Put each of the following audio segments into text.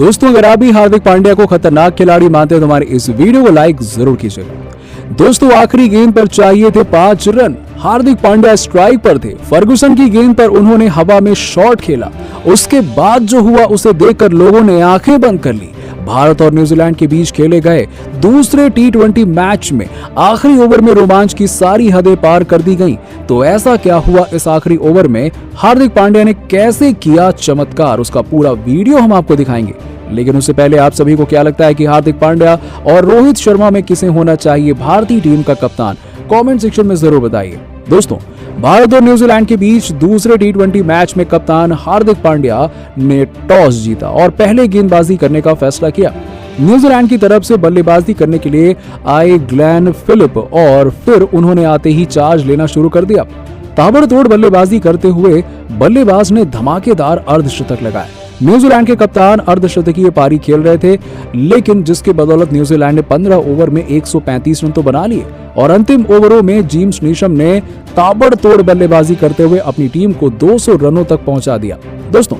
दोस्तों, अगर आप भी हार्दिक पांड्या को खतरनाक खिलाड़ी मानते हैं तो हमारे इस वीडियो को लाइक जरूर कीजिएगा। दोस्तों, आखिरी गेंद पर चाहिए थे 5 रन। हार्दिक पांड्या स्ट्राइक पर थे। फर्गुसन की गेंद पर उन्होंने हवा में शॉट खेला। उसके बाद जो हुआ उसे देखकर लोगों ने आंखें बंद कर ली। भारत और न्यूजीलैंड के बीच खेले गए दूसरे T20 मैच में आखिरी ओवर में रोमांच की सारी हदें पार कर दी गईं। तो ऐसा क्या हुआ इस आखिरी ओवर में, हार्दिक पांड्या ने कैसे किया चमत्कार, उसका पूरा वीडियो हम आपको दिखाएंगे। लेकिन उससे पहले आप सभी को क्या लगता है कि हार्दिक पांड्या और रोहित शर्मा में किसे होना चाहिए भारतीय टीम का कप्तान, कमेंट सेक्शन में जरूर बताइए। दोस्तों, भारत और न्यूजीलैंड के बीच दूसरे T20 मैच में कप्तान हार्दिक पांड्या ने टॉस जीता और पहले गेंदबाजी करने का फैसला किया। न्यूजीलैंड की तरफ से बल्लेबाजी करने के लिए आए ग्लेन फिलिप और फिर उन्होंने आते ही चार्ज लेना शुरू कर दिया। ताबड़तोड़ बल्लेबाजी करते हुए बल्लेबाज ने धमाकेदार अर्धशतक लगाए। न्यूजीलैंड के कप्तान अर्धशतकीय पारी खेल रहे थे, लेकिन जिसके बदौलत न्यूजीलैंड ने 15 ओवर में 135 रन तो बना लिए और अंतिम ओवरों में जेम्स नीशम ने ताबड़तोड़ बल्लेबाजी करते हुए अपनी टीम को 200 रनों तक पहुंचा दिया। दोस्तों,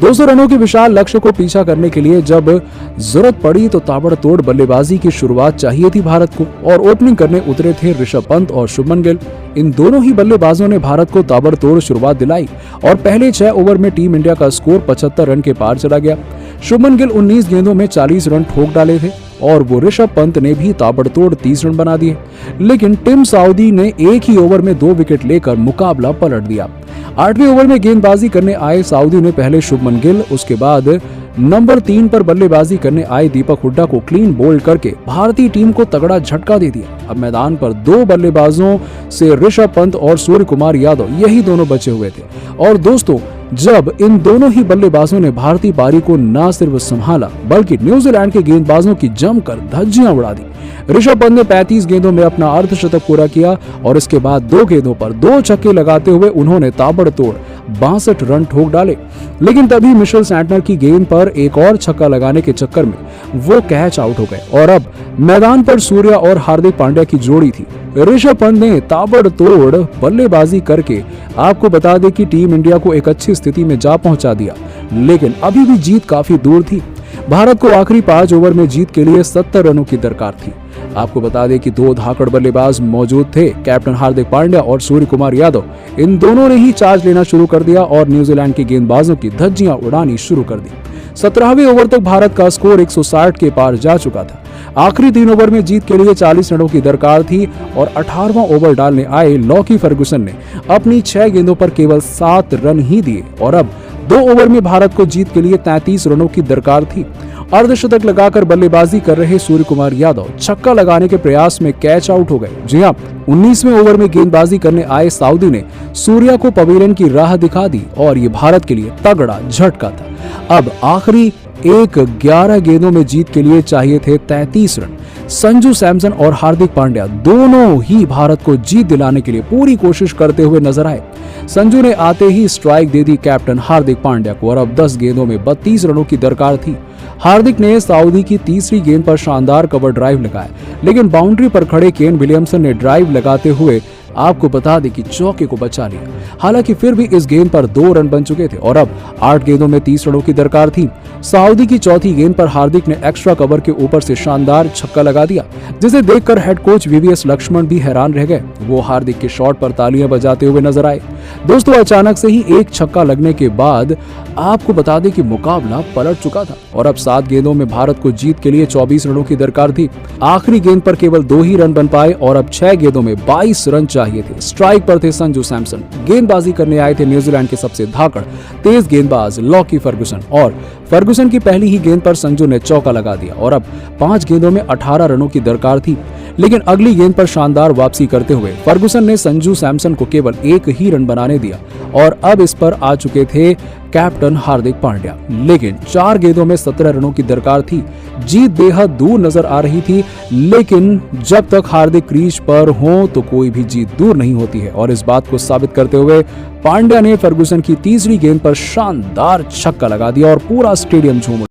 200 रनों के विशाल लक्ष्य को पीछा करने के लिए जब जरूरत पड़ी तो ताबड़तोड़ बल्लेबाजी की शुरुआत चाहिए थी भारत को, और ओपनिंग करने उतरे थे ऋषभ पंत और शुभमन गिल। इन दोनों ही बल्लेबाजों ने भारत को ताबड़तोड़ शुरुआत दिलाई और पहले 6 ओवर में टीम इंडिया का स्कोर 75 रन के पार चला गया। शुभमन गिल 19 गेंदों में 40 रन ठोक डाले थे और वो ऋषभ पंत ने भी ताबड़तोड़ 30 रन बना दिए। लेकिन टिम साउदी ने एक ही ओवर में 2 विकेट लेकर मुकाबला पलट दिया। 8वें ओवर में गेंदबाजी करने आए साउदी ने पहले शुभमन गिल, उसके बाद नंबर 3 पर बल्लेबाजी करने आए दीपक हुड्डा को क्लीन बोल्ड करके भारतीय टीम को तगड़ा झटका दे दिया। अब मैदान पर 2 बल्लेबाजों से ऋषभ पंत और सूर्य कुमार यादव, यही दोनों बचे हुए थे। और दोस्तों, जब इन दोनों ही बल्लेबाजों ने भारतीय पारी को न सिर्फ संभाला बल्कि न्यूजीलैंड के गेंदबाजों की जमकर धज्जियां उड़ा दी। ऋषभ पंत ने 35 गेंदों में अपना अर्धशतक पूरा किया और इसके बाद 2 गेंदों पर 2 छक्के लगाते हुए उन्होंने ताबड़तोड़ 62 रन ठोक डाले। लेकिन तभी मिशेल सैंटनर की गेंद पर एक और छक्का लगाने के चक्कर में वो कैच आउट हो गए और अब मैदान पर सूर्या और हार्दिक पांड्या की जोड़ी थी। ऋषभ पंत ने ताबड़तोड़ बल्लेबाजी करके आपको बता दें कि टीम इंडिया को एक अच्छी स्थिति में जा पहुंचा दिया, लेकिन अभी भी जीत काफी दूर थी। भारत को आखिरी 5 ओवर में जीत के लिए 70 रनों की दरकार थी। आपको बता दें कि 2 धाकड़ बल्लेबाज मौजूद थे, कैप्टन हार्दिक पांड्या और सूर्य कुमार यादव। इन दोनों ने ही चार्ज लेना शुरू कर दिया और न्यूजीलैंड के गेंदबाजों की धज्जियां उड़ानी शुरू कर दी। 17वें ओवर तक भारत का स्कोर 160 के पार जा चुका था। आखिरी 3 ओवर में जीत के लिए 40 रनों की दरकार थी और 18वां ओवर डालने आए लॉकी फर्गुसन ने अपनी 6 गेंदों पर केवल 7 रन ही दिए और अब 2 ओवर में भारत को जीत के लिए 33 रनों की दरकार थी। अर्धशतक लगाकर बल्लेबाजी कर रहे सूर्य कुमार यादव छक्का लगाने के प्रयास में कैच आउट हो गए। जी हां, 19वें ओवर में गेंदबाजी करने आए साउदी ने सूर्या को पवेलियन की राह दिखा दी और ये भारत के लिए तगड़ा झटका था। अब आखिरी 11 गेंदों में जीत के लिए चाहिए थे 33 रन। संजू सैमसन और हार्दिक पांड्या दोनों ही भारत को जीत दिलाने के लिए पूरी कोशिश करते हुए नजर आए। संजू ने आते ही स्ट्राइक दे दी कैप्टन हार्दिक पांड्या को और अब 10 गेंदों में 32 रनों की दरकार थी। हार्दिक ने साउदी की तीसरी गेंद पर शानदार कवर ड्राइव लगाया, लेकिन बाउंड्री पर खड़े केन विलियमसन ने ड्राइव लगाते हुए आपको बता दें कि चौके को बचा लिया। हालांकि फिर भी इस गेंद पर 2 रन बन चुके थे और अब 8 गेंदों में 30 रनों की दरकार थी। सऊदी की चौथी गेंद पर हार्दिक ने एक्स्ट्रा कवर के ऊपर से शानदार छक्का लगा दिया, जिसे देखकर हेड कोच VVS लक्ष्मण भी हैरान रह गए। वो हार्दिक के शॉट पर तालियां बजाते हुए नजर आए। दोस्तों, अचानक से ही एक छक्का लगने के बाद आपको बता दें कि मुकाबला पलट चुका था और अब 7 गेंदों में भारत को जीत के लिए 24 रनों की दरकार थी। आखिरी गेंद पर केवल 2 ही रन बन पाए और अब 6 गेंदों में 22 रन चाहिए थे। स्ट्राइक पर थे संजू सैमसन। गेंदबाजी करने आए थे न्यूजीलैंड के सबसे धाकड़ तेज गेंदबाज लॉकी फर्गुसन और फर्गुसन की पहली ही गेंद पर संजू ने चौका लगा दिया और अब 5 गेंदों में 18 रनों की दरकार थी। लेकिन अगली गेंद पर शानदार वापसी करते हुए फर्गुसन ने संजू सैमसन को केवल 1 ही रन बनाने दिया और अब इस पर आ चुके थे कैप्टन हार्दिक पांड्या। लेकिन 4 गेंदों में 17 रनों की दरकार थी। जीत बेहद दूर नजर आ रही थी, लेकिन जब तक हार्दिक क्रीज पर हो तो कोई भी जीत दूर नहीं होती है और इस बात को साबित करते हुए पांड्या ने फर्गुसन की तीसरी गेंद पर शानदार छक्का लगा दिया और पूरा स्टेडियम झूम